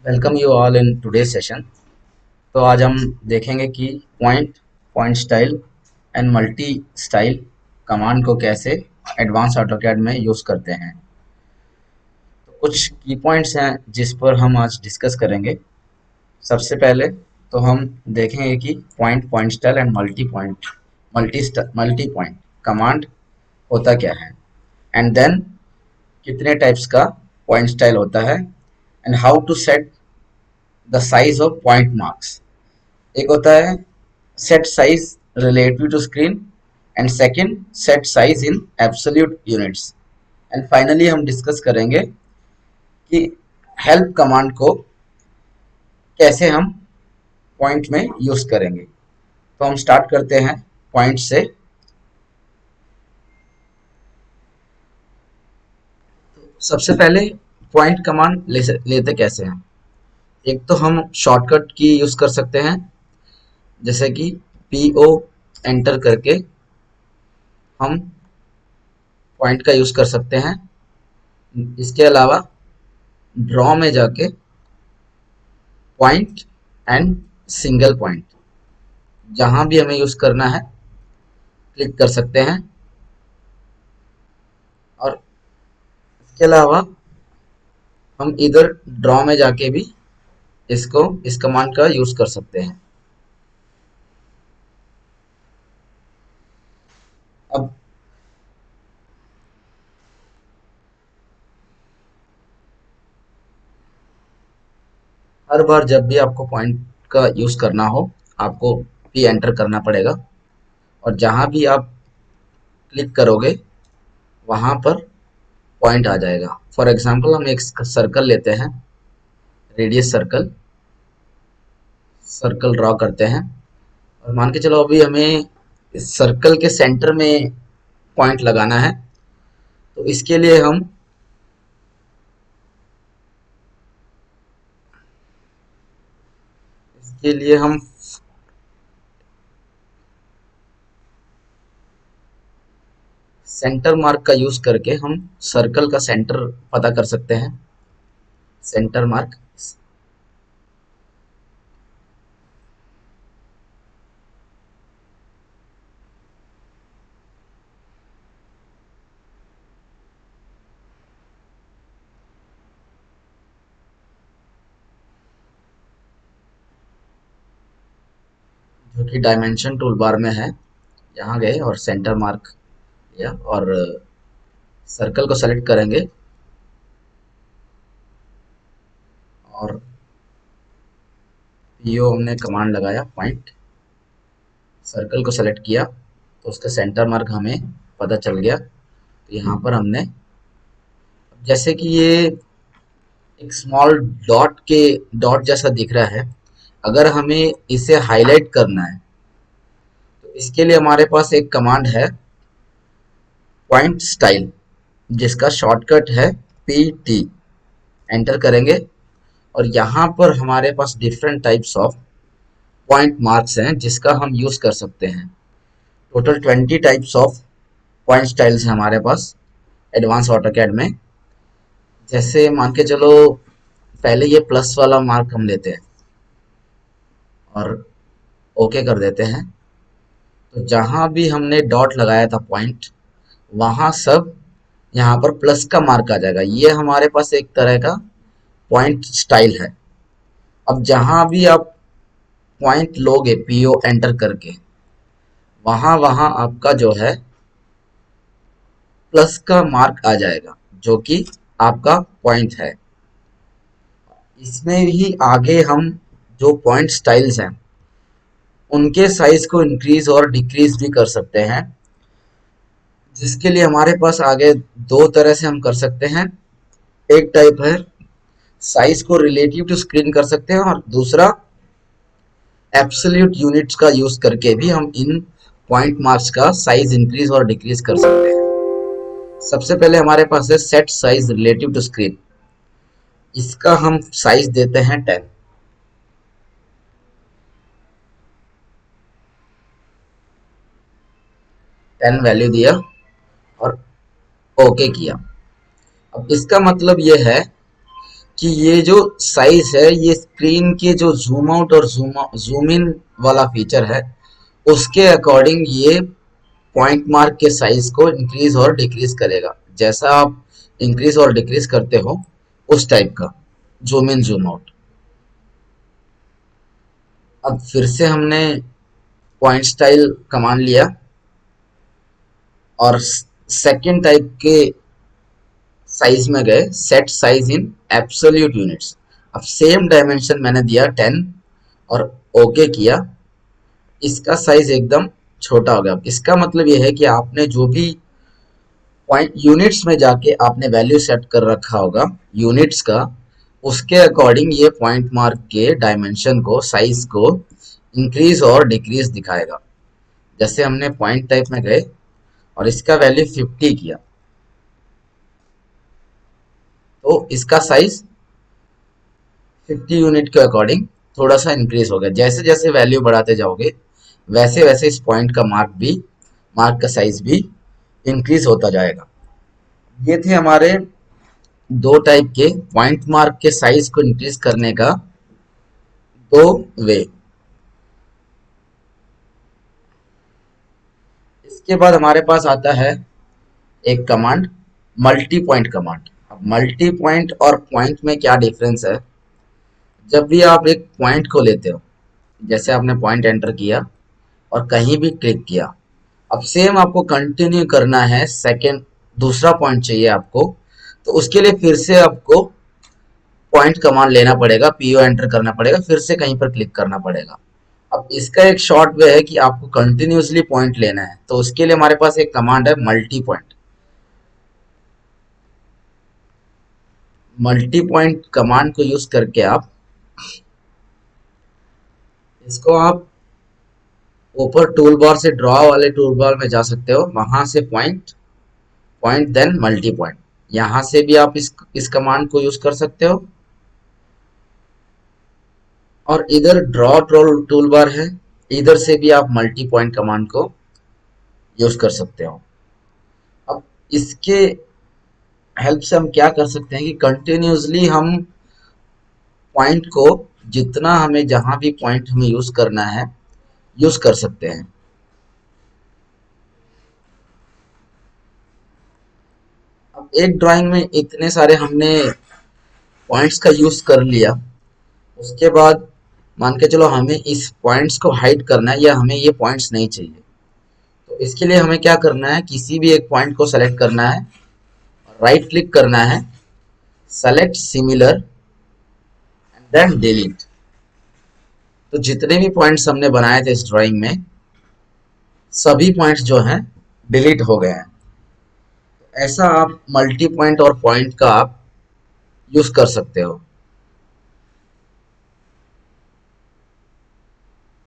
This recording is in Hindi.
Welcome you all in today session. तो आज हम देखेंगे कि point point style and multi style command को कैसे एडवांस ऑटोकैड में यूज़ करते हैं। तो कुछ की पॉइंट्स हैं जिस पर हम आज डिस्कस करेंगे। सबसे पहले तो हम देखेंगे कि point point style and multi point command होता क्या है, एंड देन कितने टाइप्स का पॉइंट स्टाइल होता है, and how to set the size of point marks. एक होता है set size relative to screen and second set size in absolute units। And finally हम डिस्कस करेंगे कि हेल्प कमांड को कैसे हम पॉइंट में यूज करेंगे। तो हम स्टार्ट करते हैं पॉइंट से। सबसे पहले पॉइंट कमांड लेते कैसे हैं। एक तो हम शॉर्टकट की यूज कर सकते हैं, जैसे कि पीओ एंटर करके हम पॉइंट का यूज कर सकते हैं। इसके अलावा ड्रॉ में जाके पॉइंट एंड सिंगल पॉइंट जहां भी हमें यूज करना है क्लिक कर सकते हैं। और इसके अलावा हम इधर ड्रॉ में जाके भी इस कमांड का यूज कर सकते हैं। अब हर बार जब भी आपको पॉइंट का यूज करना हो, आपको पी एंटर करना पड़ेगा, और जहां भी आप क्लिक करोगे वहां पर पॉइंट आ जाएगा। फॉर एग्जाम्पल हम एक सर्कल लेते हैं, रेडियस सर्कल सर्कल ड्रॉ करते हैं, और मान के चलो अभी हमें इस सर्कल के सेंटर में पॉइंट लगाना है। तो इसके लिए हम सेंटर मार्क का यूज करके हम सर्कल का सेंटर पता कर सकते हैं। सेंटर मार्क जो कि डायमेंशन टूल बार में है, यहाँ गए और सेंटर मार्क लिया और सर्कल को सेलेक्ट करेंगे, और पीओ हमने कमांड लगाया पॉइंट, सर्कल को सेलेक्ट किया तो उसका सेंटर मार्क हमें पता चल गया। तो यहाँ पर हमने, जैसे कि ये एक स्मॉल डॉट जैसा दिख रहा है, अगर हमें इसे हाईलाइट करना है तो इसके लिए हमारे पास एक कमांड है पॉइंट स्टाइल, जिसका शॉर्टकट है पी टी। एंटर करेंगे और यहाँ पर हमारे पास different types of point marks हैं जिसका हम यूज कर सकते हैं। Total 20 types of point styles हैं हमारे पास एडवांस ऑटोकैड में। जैसे मान के चलो पहले ये प्लस वाला मार्क हम लेते हैं और ओके कर देते हैं। तो जहां भी हमने डॉट लगाया था पॉइंट, वहां सब यहाँ पर प्लस का मार्क आ जाएगा। ये हमारे पास एक तरह का पॉइंट स्टाइल है। अब जहां भी आप पॉइंट लोगे पीओ एंटर करके, वहां वहां आपका जो है प्लस का मार्क आ जाएगा, जो कि आपका पॉइंट है। इसमें ही आगे हम जो पॉइंट स्टाइल्स हैं उनके साइज को इंक्रीज और डिक्रीज भी कर सकते हैं, जिसके लिए हमारे पास आगे दो तरह से हम कर सकते हैं। एक टाइप है साइज को रिलेटिव टू स्क्रीन कर सकते हैं, और दूसरा एब्सोल्यूट यूनिट्स का यूज करके भी हम इन पॉइंट मार्क्स का साइज इंक्रीज और डिक्रीज कर सकते हैं। सबसे पहले हमारे पास है set size relative to screen. इसका हम साइज देते हैं 10। 10 वैल्यू दिया और ओके किया। अब इसका मतलब यह है कि ये जो साइज है ये स्क्रीन के जो जूम आउट और जूम इन वाला फीचर है उसके अकॉर्डिंग ये पॉइंट मार्क के साइज को इंक्रीज और डिक्रीज करेगा। जैसा आप इंक्रीज और डिक्रीज करते हो उस टाइप का जूम इन जूम आउट। अब फिर से हमने पॉइंट स्टाइल कमांड लिया और सेकंड टाइप के साइज में गए, set size in absolute units. अब सेम डायमेंशन मैंने दिया 10 और ओके किया। इसका साइज एकदम छोटा हो गया। इसका मतलब ये है कि आपने जो भी पॉइंट यूनिट्स में जाके आपने वैल्यू सेट कर रखा होगा यूनिट्स का, उसके अकॉर्डिंग ये पॉइंट मार्क के डायमेंशन को, साइज को इंक्रीज और डिक्रीज दिखाएगा। जैसे हमने पॉइंट टाइप में गए और इसका वैल्यू 50 किया तो इसका साइज 50 यूनिट के अकॉर्डिंग थोड़ा सा इंक्रीज हो गया। जैसे जैसे वैल्यू बढ़ाते जाओगे वैसे वैसे इस पॉइंट का मार्क का साइज भी इंक्रीज होता जाएगा। ये थे हमारे दो टाइप के पॉइंट मार्क के साइज को इंक्रीज करने का दो वे। इसके बाद हमारे पास आता है एक कमांड, मल्टी पॉइंट कमांड। अब मल्टी पॉइंट और पॉइंट में क्या डिफरेंस है? जब भी आप एक पॉइंट को लेते हो, जैसे आपने पॉइंट एंटर किया और कहीं भी क्लिक किया, अब सेम आपको कंटिन्यू करना है, सेकंड दूसरा पॉइंट चाहिए आपको, तो उसके लिए फिर से आपको पॉइंट कमांड लेना पड़ेगा, पीओ एंटर करना पड़ेगा, फिर से कहीं पर क्लिक करना पड़ेगा। अब इसका एक शॉर्ट वे है कि आपको कंटिन्यूसली पॉइंट लेना है, तो उसके लिए हमारे पास एक कमांड है multi point. Multi point command को यूज करके आप इसको आप ऊपर टूल बार से ड्रॉ वाले टूल बार में जा सकते हो, वहां से point, point then multi point, यहां से भी आप इस कमांड को यूज कर सकते हो। और इधर ड्रॉ टूल बार है, इधर से भी आप मल्टी पॉइंट कमांड को यूज कर सकते हो। अब इसके हेल्प से हम क्या कर सकते हैं कि कंटिन्यूसली हम पॉइंट को, जितना हमें जहां भी पॉइंट हमें यूज करना है यूज कर सकते हैं। अब एक ड्राइंग में इतने सारे हमने पॉइंट्स का यूज कर लिया, उसके बाद मान के चलो हमें इस पॉइंट्स को हाइड करना है या हमें ये पॉइंट्स नहीं चाहिए, तो इसके लिए हमें क्या करना है, किसी भी एक पॉइंट को सेलेक्ट करना है, राइट क्लिक करना है, select similar and then delete. तो जितने भी पॉइंट्स हमने बनाए थे इस ड्राइंग में, सभी पॉइंट्स जो हैं डिलीट हो गए हैं। ऐसा आप मल्टी पॉइंट और पॉइंट का आप यूज कर सकते हो।